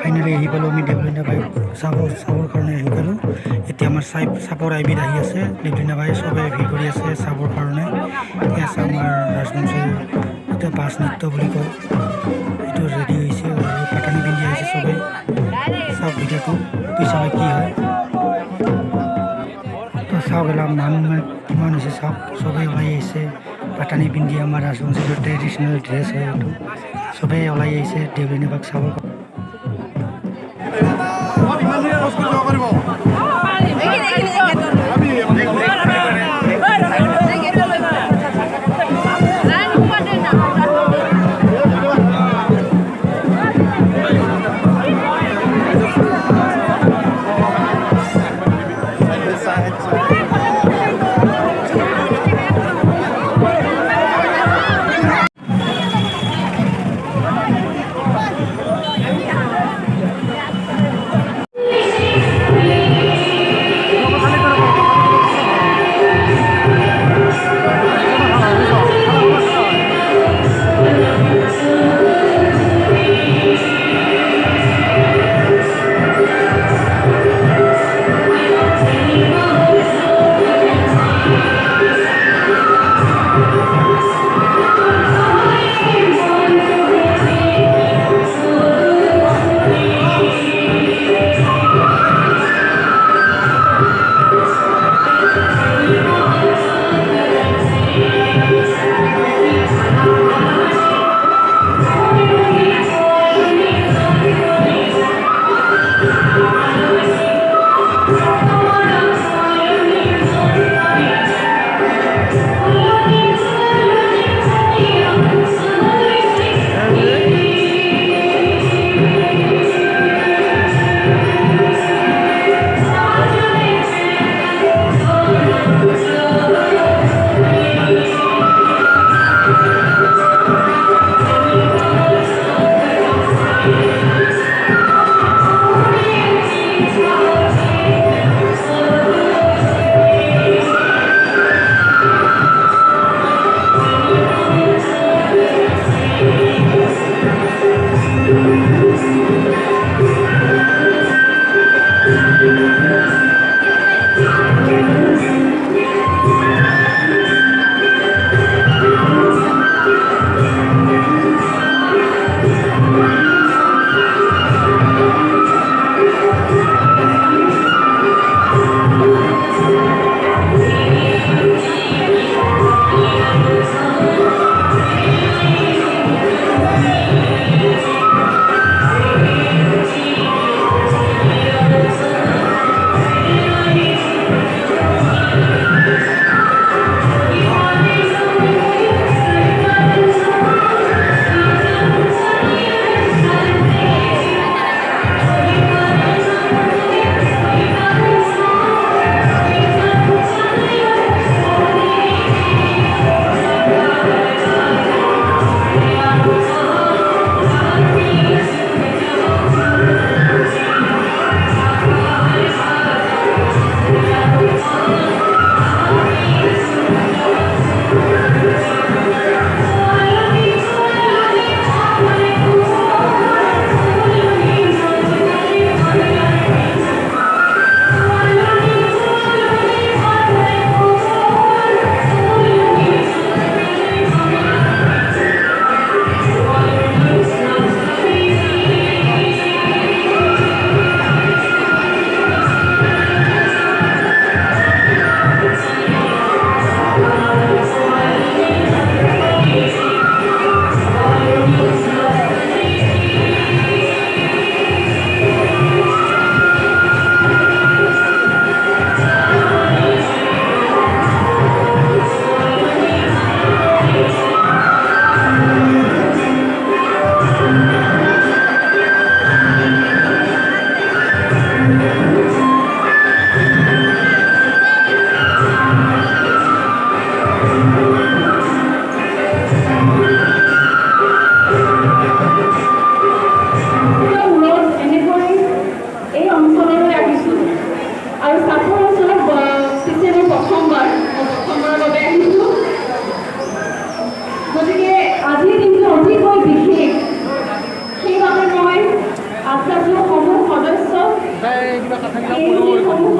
Finally আহি পালোঁ আমি দেৱলিনা বাই চাবৰ কাৰণে আহি পালোঁ। এতিয়া আমাৰ চাপৰ আইবিত আহি আছে দেৱলিনা বাই চবে ভিৰ কৰি আছে চাবৰ কাৰণে। এতিয়া আছে আমাৰ ৰাজবংশী এতিয়া বাছ নৃত্য বুলি কয় এইটো ৰেডি হৈছে আৰু পাটানি পিন্ধি আহিছে চবেই। চাওক ভিডিঅ'টো পিছলৈ কি হয় তো চাওক এলা মানুহ কিমান হৈছে চাওক চবেই ওলাই আহিছে পাটানি পিন্ধি আমাৰ ৰাজবংশীৰ ট্ৰেডিশ্যনেল ড্ৰেছ হয় এইটো চবেই ওলাই আহিছে দেৱলিনা বাক চাবৰ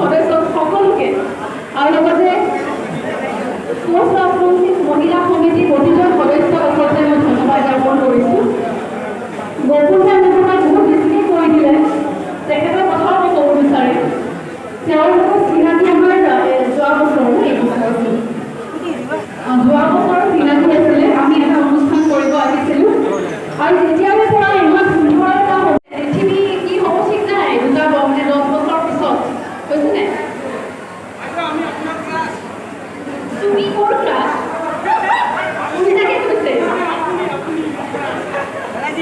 সদস্য সকলোকে আৰু লগতে মহিলা সমিতিৰ প্ৰতিজন সদস্যক আচলতে মই ধন্যবাদ জ্ঞাপন কৰিছোঁ। গৌপুৰভাই মোক বহুত বেছিকৈ কৈ দিলে, তেখেতৰ কথাও মই ক'ব বিচাৰিম। তেওঁৰ লগত চিনাকি আমাৰ যোৱা বছৰ চিনাকি আছিলে, আমি এটা অনুষ্ঠান কৰিব আহিছিলোঁ আৰু তেতিয়াৰে পৰা ইমান সুন্দৰ এটা পৃথিৱী কি হ'ব ঠিক নাই, 10 বছৰ পিছত হৈছেনে তুমি মোৰ ক্লাছ উল্টাকে কৈছে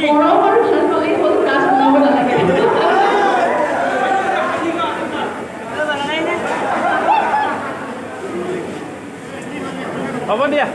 মৰম আৰু ভাল পালেই হ'ল, ক্লাছ বনাব নালাগে। হ'ব দিয়া।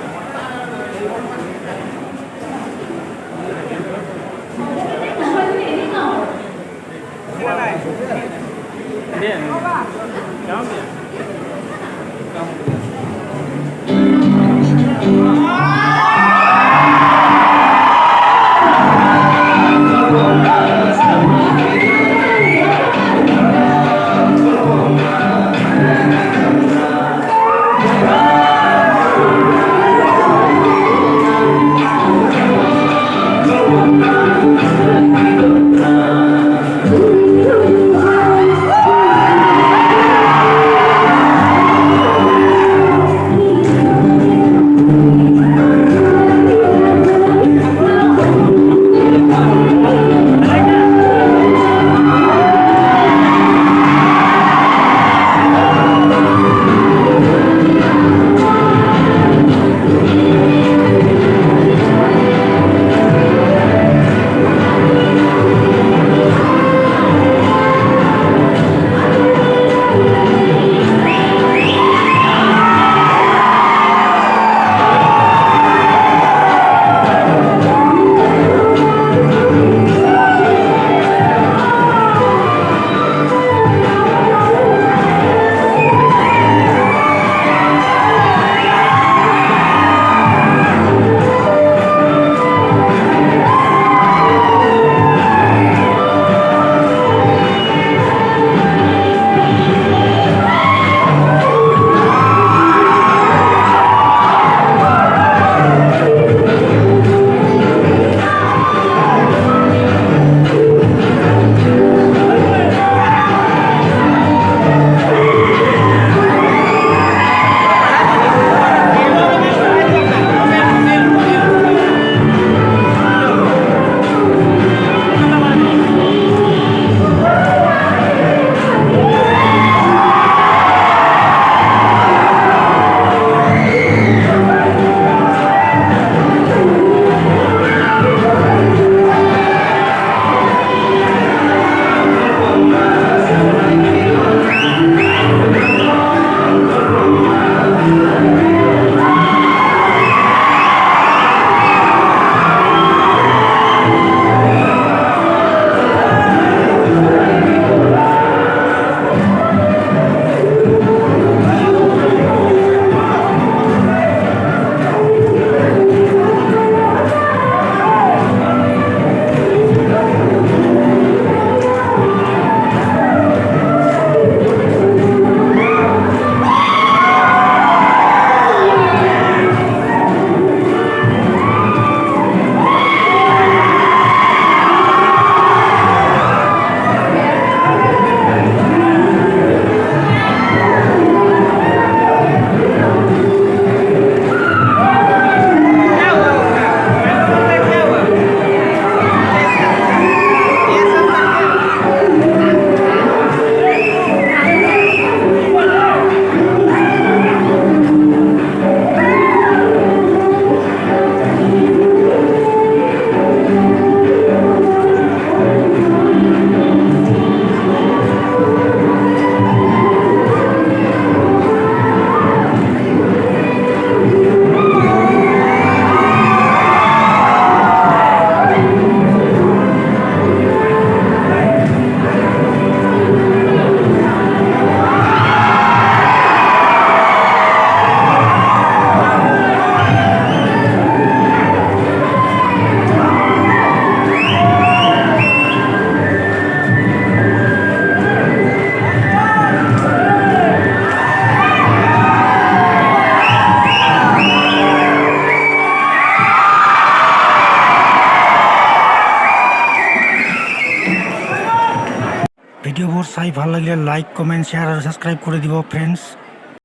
ভিডিঅ'বোৰ চাই ভাল লাগিলে লাইক কমেণ্ট শ্বেয়াৰ আৰু ছাবস্ক্ৰাইব কৰি দিব ফ্ৰেণ্ডছ।